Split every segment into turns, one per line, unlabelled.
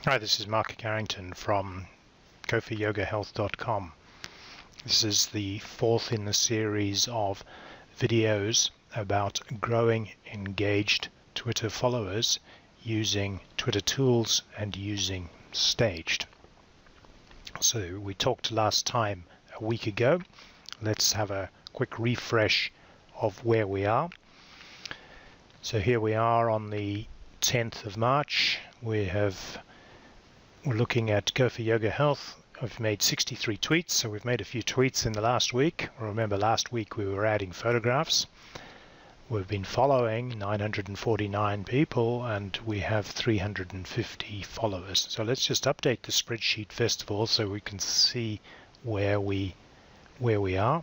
Hi, this is Mark Carrington from GoForYogaHealth.com. This is the fourth in the series of videos about growing engaged Twitter followers using Twitter tools and using Staged. So we talked last time a week ago. Let's have a quick refresh of where we are. So here we are on the 10th of March. We're looking at Go for Yoga Health. I've made 63 tweets, so we've made a few tweets in the last week. Remember, last week we were adding photographs. We've been following 949 people, and we have 350 followers. So let's just update the spreadsheet first of all, so we can see where we are.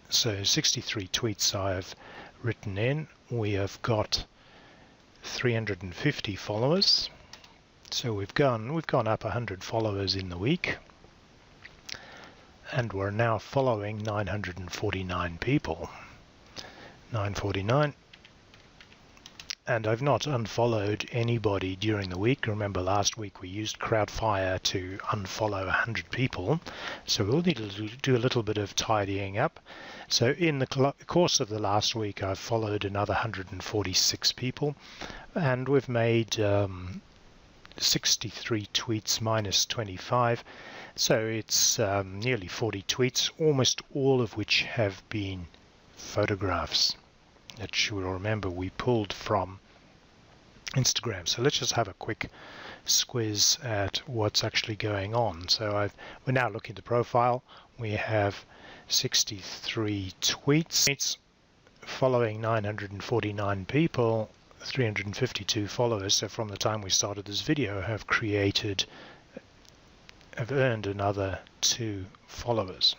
So 63 tweets I've written in. We have got 350 followers. So we've gone up 100 followers in the week, and we're now following 949 people. 949, and I've not unfollowed anybody during the week. Remember, last week we used Crowdfire to unfollow 100 people, so we'll need to do a little bit of tidying up. So in the course of the last week, I've followed another 146 people, and we've made 63 tweets minus 25, so it's nearly 40 tweets, almost all of which have been photographs that you will remember we pulled from Instagram. So let's just have a quick squiz at what's actually going on. So we're now looking at the profile. We have 63 tweets following 949 people, 352 followers. So from the time we started this video, have earned another 2 followers.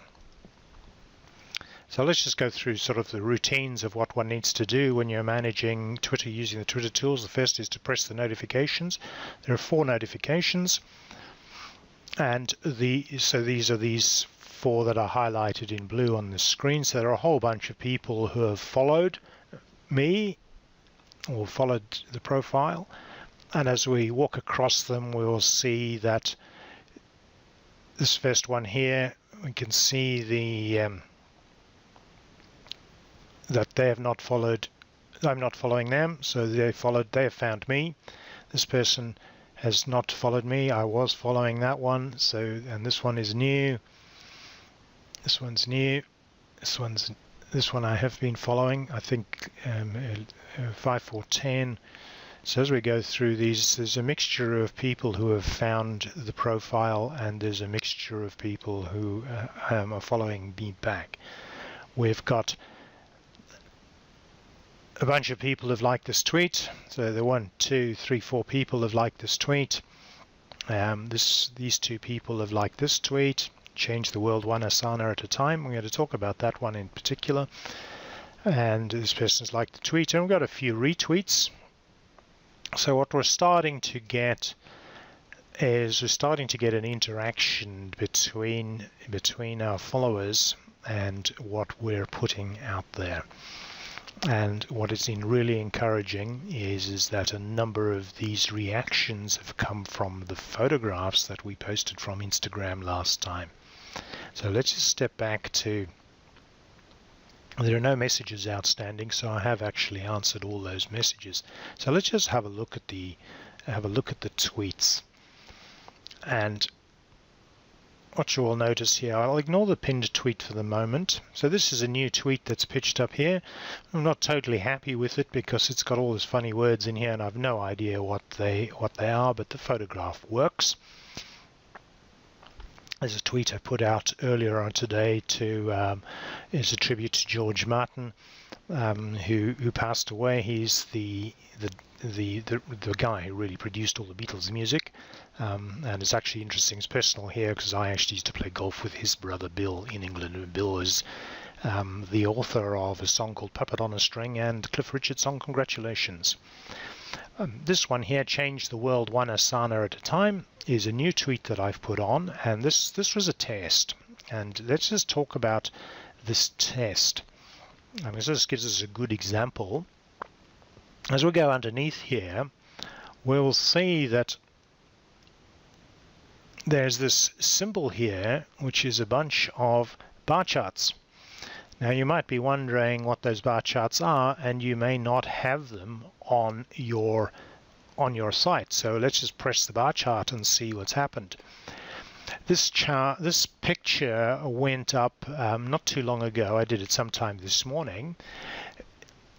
So let's just go through sort of the routines of what one needs to do when you're managing Twitter using the Twitter tools. The first is to press the notifications. There are 4 notifications, and so these are these 4 that are highlighted in blue on the screen. So there are a whole bunch of people who have followed me or followed the profile, and as we walk across them, we will see that this first one here, we can see that they have not followed. I'm not following them, so they have found me. This person has not followed me. I was following that one, so, and this one is new. This one's new. This one I have been following, I think 5, 4, 10. So as we go through these, there's a mixture of people who have found the profile, and there's a mixture of people who are following me back. We've got a bunch of people have liked this tweet. So the 1, 2, 3, 4 people have liked this tweet. These 2 people have liked this tweet. Change the world one asana at a time. We're going to talk about that one in particular. And this person's liked the tweet, and we've got a few retweets. So what we're starting to get is an interaction between our followers and what we're putting out there. And what has been really encouraging is that a number of these reactions have come from the photographs that we posted from Instagram last time. So let's just step back to, there are no messages outstanding, so I have actually answered all those messages. So let's just have a look at the tweets. And what you will notice here, I'll ignore the pinned tweet for the moment. So this is a new tweet that's pitched up here. I'm not totally happy with it because it's got all these funny words in here, and I've no idea what they are, but the photograph works. There's a tweet I put out earlier on today is a tribute to George Martin, who passed away. He's the guy who really produced all the Beatles music, and it's actually interesting. It's personal here because I actually used to play golf with his brother Bill in England, and Bill was the author of a song called Puppet on a String and Cliff Richard's song Congratulations. This one here, Change the World One Asana at a Time, is a new tweet that I've put on, and this was a test. And let's just talk about this test. This gives us a good example. As we go underneath here, we'll see that there's this symbol here, which is a bunch of bar charts. Now you might be wondering what those bar charts are, and you may not have them on your site. So let's just press the bar chart and see what's happened. This picture went up not too long ago. I did it sometime this morning.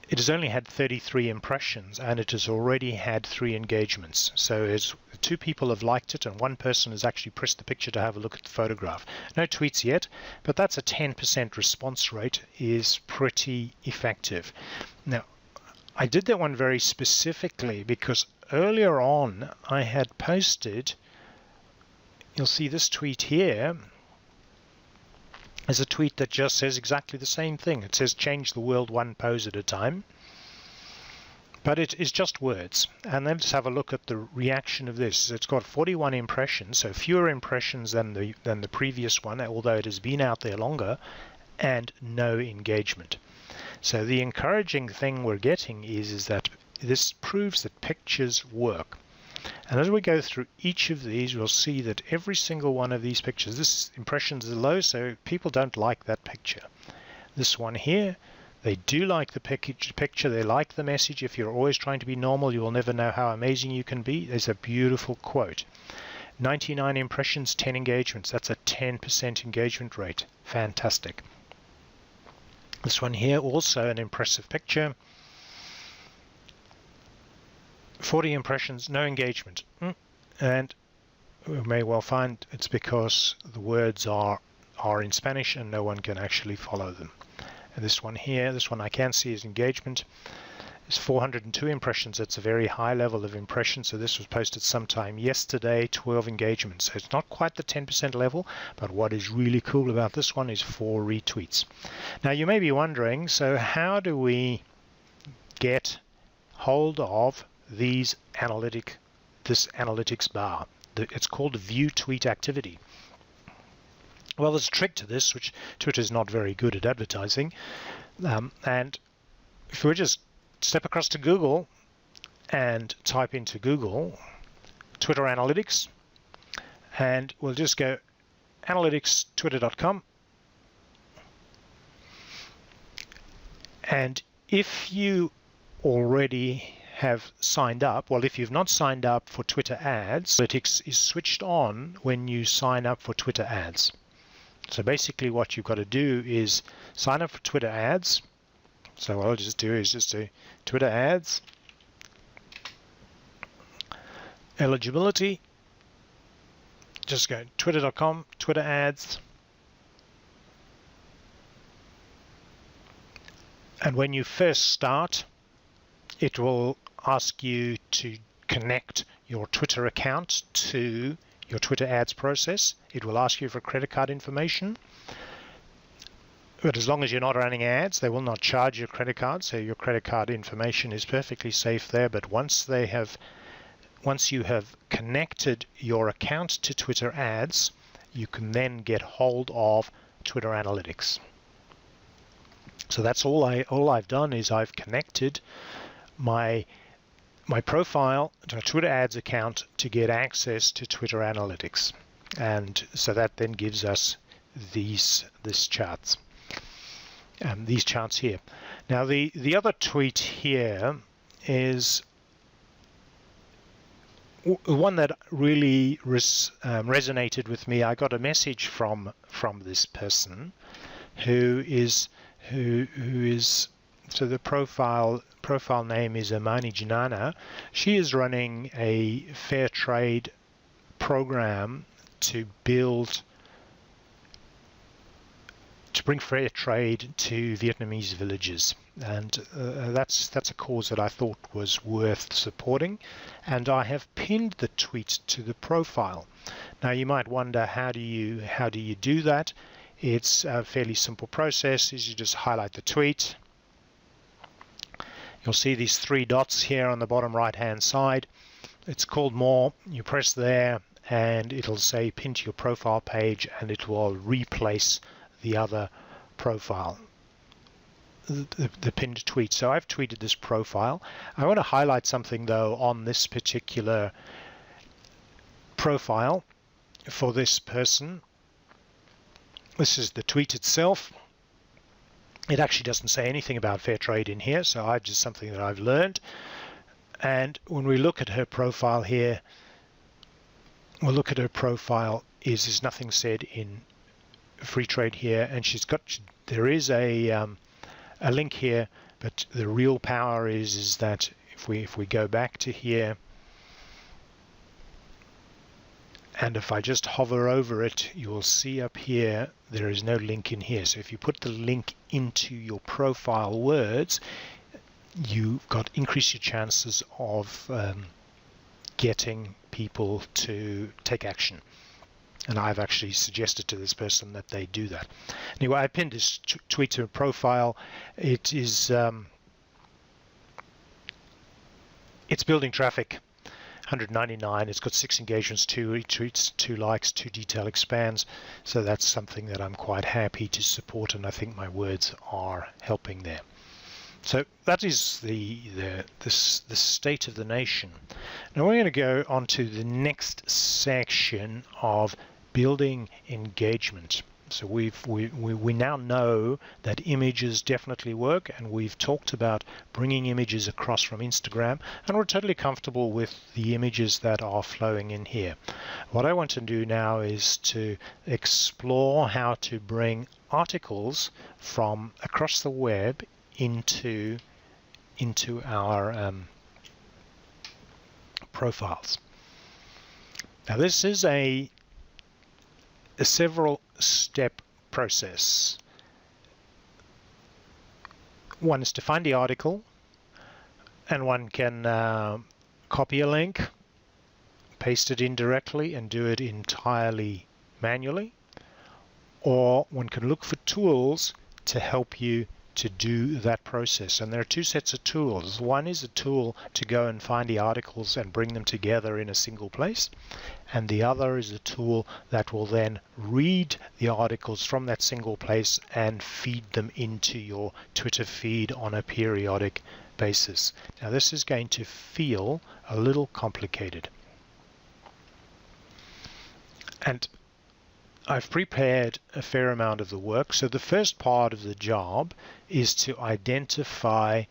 It has only had 33 impressions, and it has already had 3 engagements. So 2 people have liked it, and 1 person has actually pressed the picture to have a look at the photograph. No tweets yet, but that's a 10% response rate, is pretty effective. Now, I did that one very specifically because earlier on I had posted, you'll see this tweet here, is a tweet that just says exactly the same thing. It says change the world 1 pose at a time. But it is just words. And then let's have a look at the reaction of this. It's got 41 impressions, so fewer impressions than the previous one, although it has been out there longer, and no engagement. So the encouraging thing we're getting is that this proves that pictures work. And as we go through each of these, we'll see that every single one of these pictures, this impressions are low, so people don't like that picture. This one here, they do like the picture, they like the message. If you're always trying to be normal, you will never know how amazing you can be. There's a beautiful quote. 99 impressions, 10 engagements. That's a 10% engagement rate. Fantastic. This one here, also an impressive picture. 40 impressions, no engagement. And we may well find it's because the words are in Spanish and no one can actually follow them. And this one here, this one I can see is engagement. It's 402 impressions. That's a very high level of impression. So this was posted sometime yesterday, 12 engagements. So it's not quite the 10% level, but what is really cool about this one is 4 retweets. Now you may be wondering, so how do we get hold of this analytics bar? It's called view tweet activity. Well, there's a trick to this, which Twitter is not very good at advertising. And if we just step across to Google and type into Google Twitter Analytics, and we'll just go analytics.twitter.com. And if you already have signed up, well, if you've not signed up for Twitter ads, analytics is switched on when you sign up for Twitter ads. So basically what you've got to do is sign up for Twitter ads. So what I'll just do is just do Twitter ads, eligibility, just go twitter.com, Twitter ads. And when you first start, it will ask you to connect your Twitter account to your Twitter ads process. It will ask you for credit card information. But as long as you're not running ads, they will not charge your credit card, so your credit card information is perfectly safe there. But once you have connected your account to Twitter ads, you can then get hold of Twitter Analytics. So that's all I've done is I've connected my profile to a Twitter ads account to get access to Twitter Analytics. And so that then gives us these charts. These charts here. Now the other tweet here is one that really resonated with me. I got a message from this person who is so the profile name is Amani Janana. She is running a fair trade program to bring fair trade to Vietnamese villages, and that's a cause that I thought was worth supporting, and I have pinned the tweet to the profile. Now you might wonder, how do you do that? It's a fairly simple process. Is you just highlight the tweet. You'll see these 3 dots here on the bottom right hand side. It's called More. You press there and it'll say pin to your profile page, and it will replace the other profile, the pinned tweet. So I've tweeted this profile. I want to highlight something though on this particular profile. for this person. This is the tweet itself. It actually doesn't say anything about fair trade in here, so I just something that I've learned. And when we look at her profile here, we'll look at her profile. Is nothing said in free trade here, and there is a link here, but the real power is that if we go back to here, and if I just hover over it, you'll see up here there is no link in here. So if you put the link into your profile words, you've got increase your chances of getting people to take action. And I've actually suggested to this person that they do that. Anyway, I pinned this tweet to a profile. It is it's building traffic. 199. It's got 6 engagements, 2 retweets, 2 likes, 2 detail expands. So that's something that I'm quite happy to support, and I think my words are helping there. So that is the state of the nation. Now we're going to go on to the next section of building engagement. So we now know that images definitely work, and we've talked about bringing images across from Instagram, and we're totally comfortable with the images that are flowing in here. What I want to do now is to explore how to bring articles from across the web into our profiles. Now this is a several step process. One is to find the article, and one can copy a link, paste it in directly, and do it entirely manually, or one can look for tools to help you to do that process. And there are 2 sets of tools. One is a tool to go and find the articles and bring them together in a single place, and the other is a tool that will then read the articles from that single place and feed them into your Twitter feed on a periodic basis. Now this is going to feel a little complicated, and I've prepared a fair amount of the work. So the first part of the job is to identify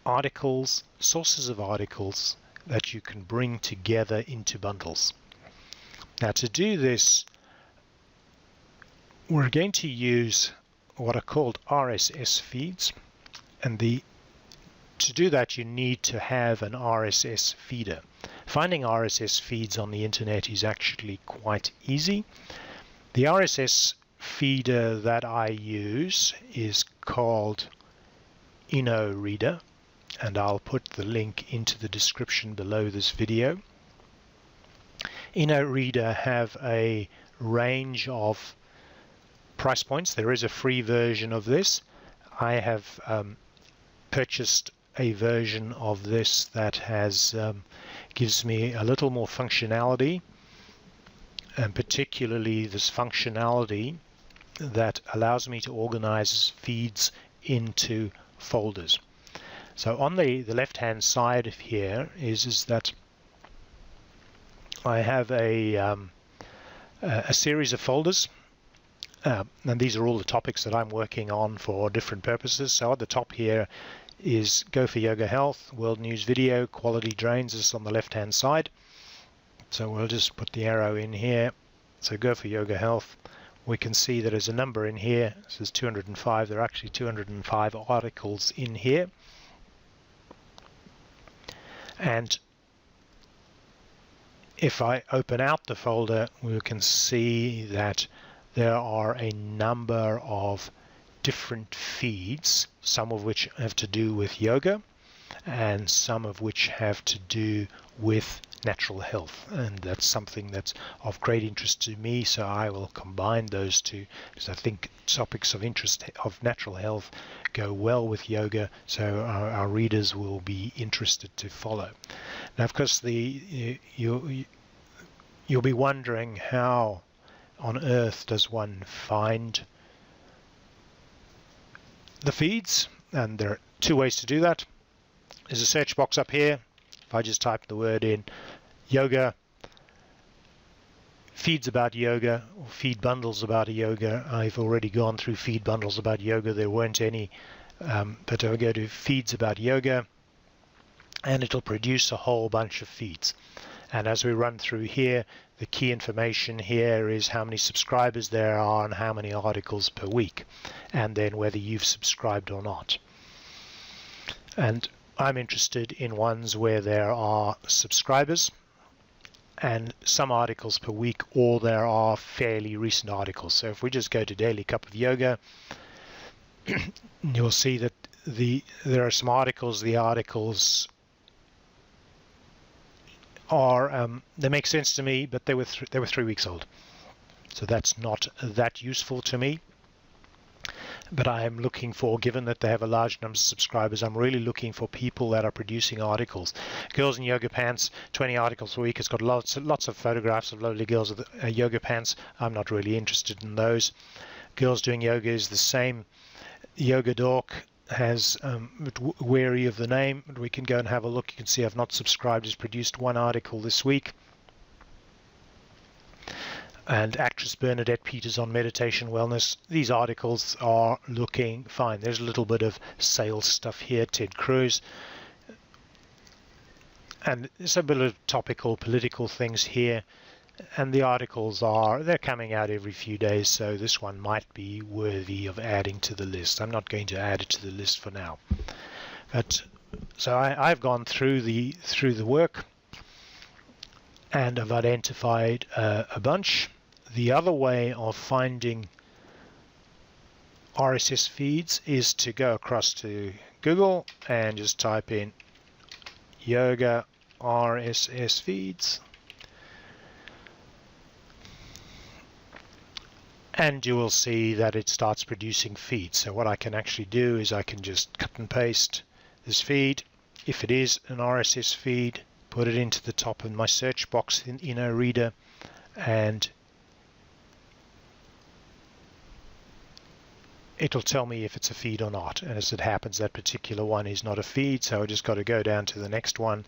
articles, sources of articles that you can bring together into bundles. Now to do this, we're going to use what are called RSS feeds, and to do that you need to have an RSS feeder. Finding RSS feeds on the internet is actually quite easy. The RSS feeder that I use is called InnoReader, and I'll put the link into the description below this video. InnoReader have a range of price points. There is a free version of this. I have purchased a version of this that has gives me a little more functionality, and particularly this functionality that allows me to organize feeds into folders. So on the left-hand side of here is that I have a series of folders, and these are all the topics that I'm working on for different purposes. So at the top here is Go for Yoga Health, World News Video, Quality Drains is on the left-hand side. So we'll just put the arrow in here. So Go for Yoga Health. We can see that there's a number in here. This is 205. There are actually 205 articles in here. And if I open out the folder, we can see that there are a number of different feeds, some of which have to do with yoga, and some of which have to do with natural health, and that's something that's of great interest to me, so I will combine those two, because I think topics of interest of natural health go well with yoga, so our readers will be interested to follow. Now of course you'll be wondering, how on earth does one find the feeds? And there are 2 ways to do that. There's a search box up here. If I just type the word in yoga feeds about yoga, or feed bundles about yoga. I've already gone through feed bundles about yoga. There weren't any, but I'll go to feeds about yoga, and it'll produce a whole bunch of feeds. And as we run through here, the key information here is how many subscribers there are and how many articles per week, and then whether you've subscribed or not. And I'm interested in ones where there are subscribers and some articles per week, or there are fairly recent articles. So if we just go to Daily Cup of Yoga, you'll see that there are some articles. The articles are they make sense to me, but they were 3 weeks old, so that's not that useful to me. But I am looking for, given that they have a large number of subscribers, I'm really looking for people that are producing articles. Girls in Yoga Pants, 20 articles a week. It's got lots of photographs of lovely girls with yoga pants. I'm not really interested in those. Girls Doing Yoga is the same. Yoga Dork has, wary of the name, but we can go and have a look. You can see I've not subscribed. Has produced 1 article this week. And actress Bernadette Peters on meditation wellness. These articles are looking fine. There's a little bit of sales stuff here. Ted Cruz. And there's a bit of topical political things here. And the articles they're coming out every few days, so this one might be worthy of adding to the list. I'm not going to add it to the list for now. But so I've gone through the work, and I've identified a bunch. The other way of finding RSS feeds is to go across to Google and just type in yoga RSS feeds. And you will see that it starts producing feeds. So what I can actually do is I can just cut and paste this feed. If it is an RSS feed, put it into the top of my search box in a reader, and it'll tell me if it's a feed or not. And as it happens, that particular one is not a feed, so I just got to go down to the next one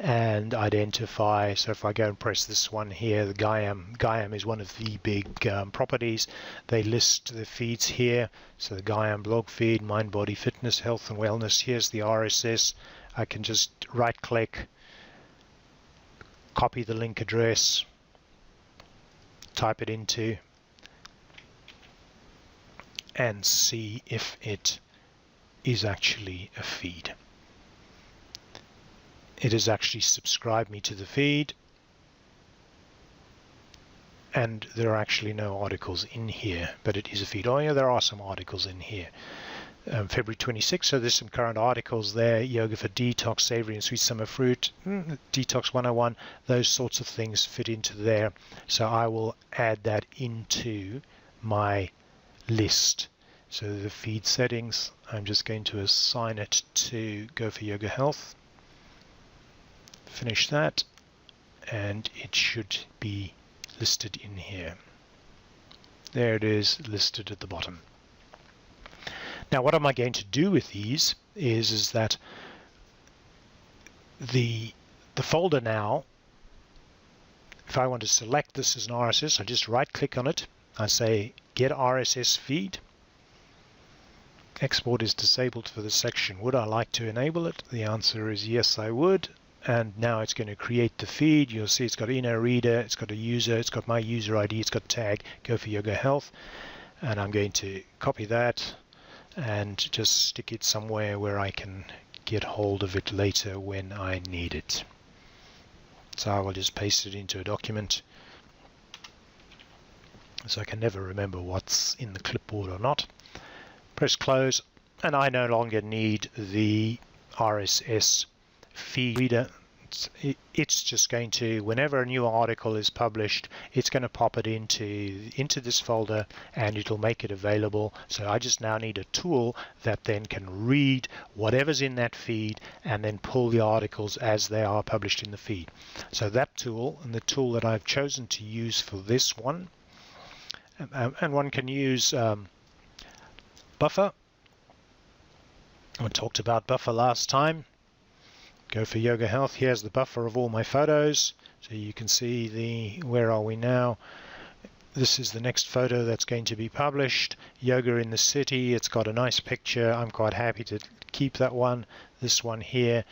and identify. So if I go and press this one here, the Gaiam is one of the big properties. They list the feeds here. So the Gaiam blog feed, Mind, Body, Fitness, Health and Wellness. Here's the RSS. I can just right click, copy the link address, type it into, and see if it is actually a feed. It has actually subscribed me to the feed, and there are actually no articles in here, but it is a feed. Oh yeah, there are some articles in here. February 26th, so there's some current articles there. Yoga for Detox, Savory and Sweet Summer Fruit, Detox 101, those sorts of things fit into there. So I will add that into my list. So the feed settings, I'm just going to assign it to Go for Yoga Health. Finish that, and it should be listed in here. There it is, listed at the bottom. Now what am I going to do with these is that the folder now, if I want to select this as an RSS, I just right click on it, I say get RSS feed. Export is disabled for the section. Would I like to enable it? The answer is yes, I would. And now it's going to create the feed. You'll see it's got inner reader, it's got a user, it's got my user ID, it's got tag Go for Yoga Health, and I'm going to copy that and just stick it somewhere where I can get hold of it later when I need it. So I will just paste it into a document, so I can never remember what's in the clipboard or not. Press close, and I no longer need the RSS feed reader. It's just going to, whenever a new article is published, it's going to pop it into this folder, and it'll make it available. So I just now need a tool that then can read whatever's in that feed and then pull the articles as they are published in the feed. So that tool, and the tool that I've chosen to use for this one, and one can use Buffer. I talked about Buffer last time. Go for Yoga Health. Here's the buffer of all my photos. So you can see where are we now? This is the next photo that's going to be published. Yoga in the city. It's got a nice picture. I'm quite happy to keep that one. This one here,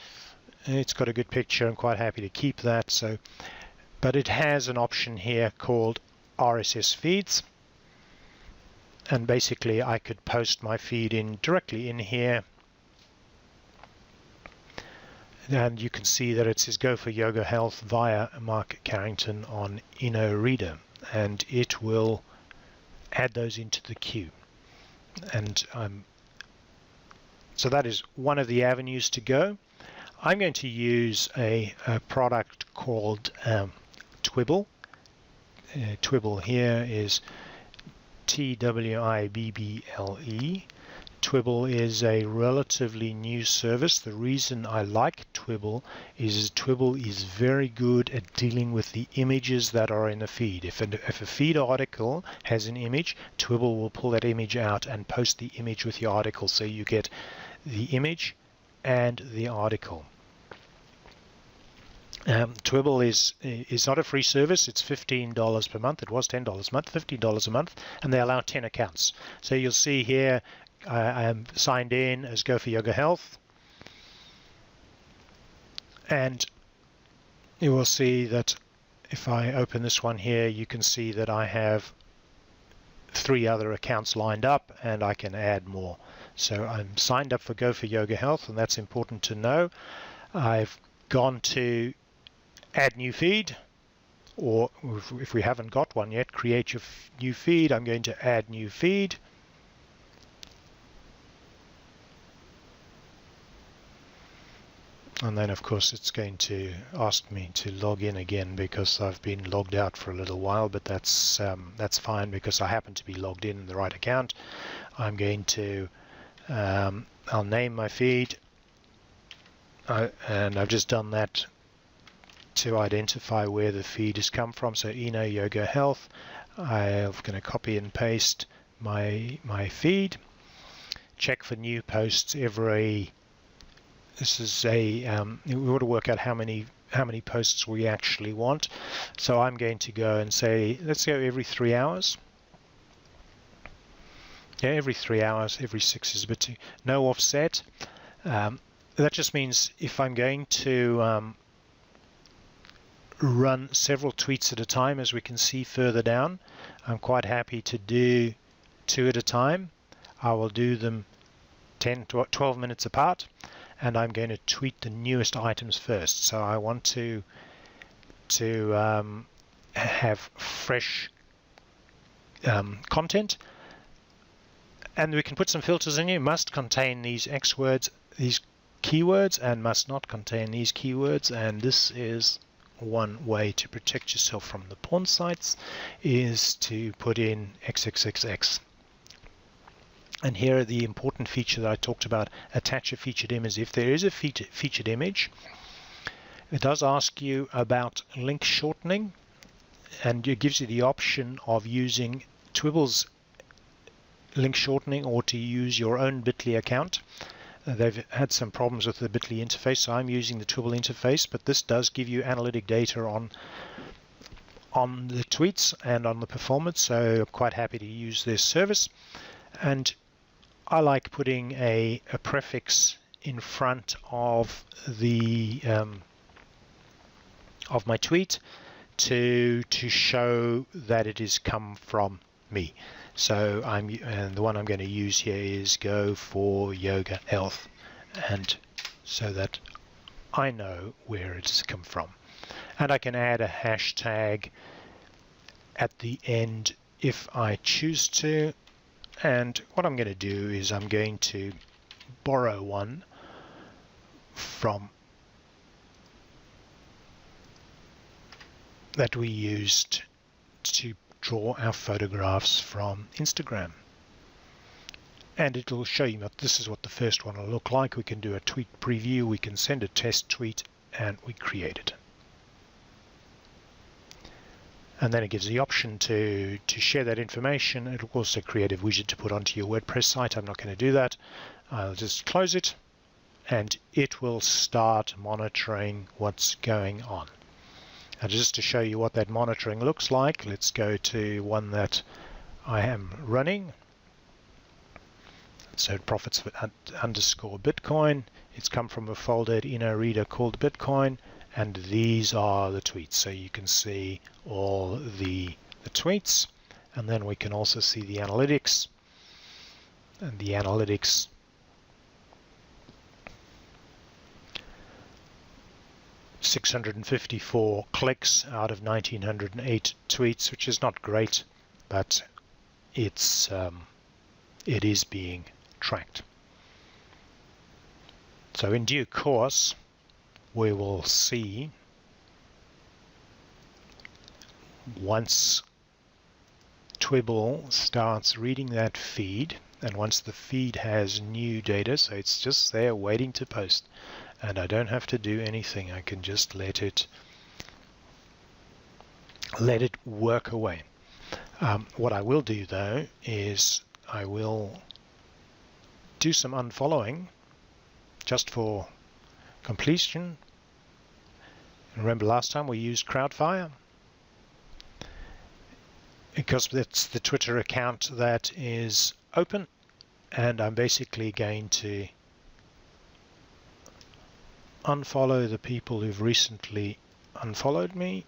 it's got a good picture. I'm quite happy to keep that. So, but it has an option here called RSS Feeds. And basically I could post my feed directly in here. And you can see that it says Go for Yoga Health via Mark Carrington on InnoReader, and it will add those into the queue. And so that is one of the avenues to go. I'm going to use a product called Twiddle. Twiddle here is Twibble. Twiddle is a relatively new service. The reason I like Twiddle is Twiddle is very good at dealing with the images that are in the feed. If a feed article has an image, Twiddle will pull that image out and post the image with the article, so you get the image and the article. Twiddle is not a free service. It's $15 per month. It was $10 a month, $15 a month, and they allow 10 accounts. So you'll see here I am signed in as Go for Yoga Health, and you will see that if I open this one here, you can see that I have 3 other accounts lined up, and I can add more. So I'm signed up for Go for Yoga Health, and that's important to know. I've gone to add new feed, or if we haven't got one yet, create your new feed. I'm going to add new feed. And then of course it's going to ask me to log in again because I've been logged out for a little while, but that's fine because I happen to be logged in the right account. I'm going to I'll name my feed, and I've just done that to identify where the feed has come from. So Eno Yoga Health. I'm going to copy and paste my feed. Check for new posts every. This is we want to work out how many posts we actually want. So I'm going to go and say, let's go every 3 hours. Yeah, every 3 hours, every 6 is a bit too. No offset. That just means if I'm going to run several tweets at a time, as we can see further down, I'm quite happy to do 2 at a time. I will do them 10 to 12 minutes apart. And I'm going to tweet the newest items first. So I want to have fresh content, and we can put some filters in here. Must contain these X words, these keywords, and must not contain these keywords. And this is one way to protect yourself from the porn sites, is to put in XXXX. And here the important feature that I talked about, attach a featured image. If there is a featured image, it does ask you about link shortening, and it gives you the option of using Twibble's link shortening or to use your own Bitly account. They've had some problems with the Bitly interface, so I'm using the Twiddle interface, but this does give you analytic data on the tweets and on the performance, so I'm quite happy to use this service. And I like putting a prefix in front of the of my tweet to show that it has come from me. So and the one I'm going to use here is Go for Yoga Health, and so that I know where it's come from. And I can add a hashtag at the end if I choose to. And what I'm going to do is I'm going to borrow one from that we used to draw our photographs from Instagram. And it'll show you that this is what the first one will look like. We can do a tweet preview, we can send a test tweet, and we create it. And then it gives the option to share that information. It'll also create a widget to put onto your WordPress site. I'm not going to do that. I'll just close it, and it will start monitoring what's going on. And just to show you what that monitoring looks like, let's go to one that I am running. So profits underscore Bitcoin. It's come from a folder at InnoReader called Bitcoin, and these are the tweets. So you can see all the tweets, and then we can also see the analytics. And the analytics (654 clicks out of 1908 tweets), which is not great, but it is being tracked. So in due course, we will see, once Twiddle starts reading that feed, and once the feed has new data, so it's just there waiting to post, and I don't have to do anything. I can just let it work away. What I will do though is I will do some unfollowing just for completion. Remember last time we used Crowdfire, because that's the Twitter account that is open, and I'm basically going to unfollow the people who've recently unfollowed me.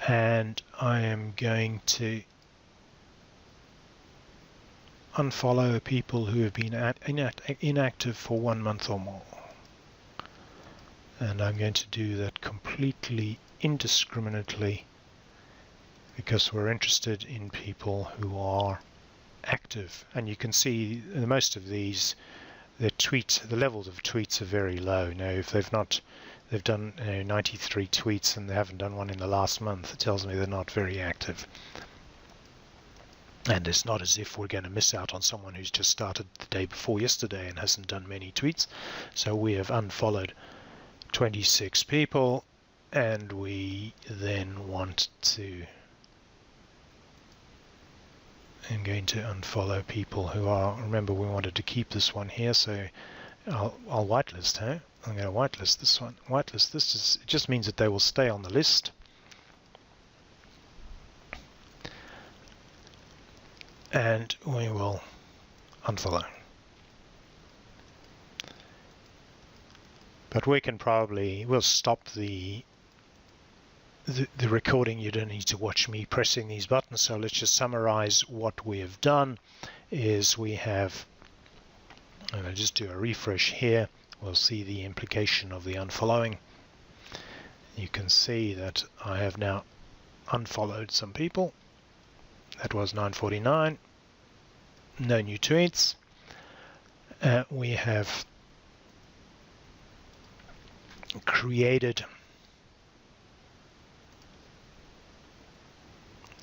And I am going to unfollow people who have been inactive for 1 month or more. And I'm going to do that completely indiscriminately, because we're interested in people who are active. And you can see most of these, the levels of tweets are very low. Now, if they've done 93 tweets and they haven't done one in the last month, it tells me they're not very active. And it's not as if we're going to miss out on someone who's just started the day before yesterday and hasn't done many tweets. So we have unfollowed 26 people, and we then want to, I'm going to unfollow people who are, remember we wanted to keep this one here, so I'll whitelist her. I'm going to whitelist this one. Whitelist this, it just means that they will stay on the list. And we will unfollow. But we can we'll stop the recording. You don't need to watch me pressing these buttons. So let's just summarize what we have done. Is we have, I'm going to just do a refresh here. We'll see the implication of the unfollowing. You can see that I have now unfollowed some people. That was 9:49. No new tweets. We have created,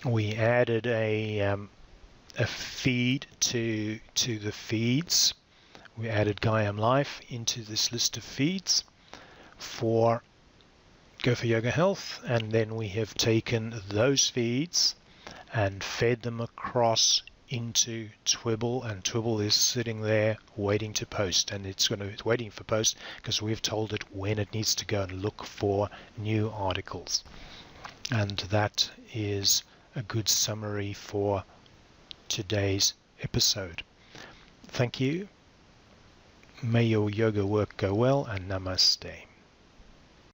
we added a feed to the feeds. We added Gaiam Life into this list of feeds for Go for Yoga Health, and then we have taken those feeds and fed them across into Twiddle, and Twiddle is sitting there waiting to post, and it's waiting for post because we've told it when it needs to go and look for new articles. And that is a good summary for today's episode. Thank you. May your yoga work go well, and namaste.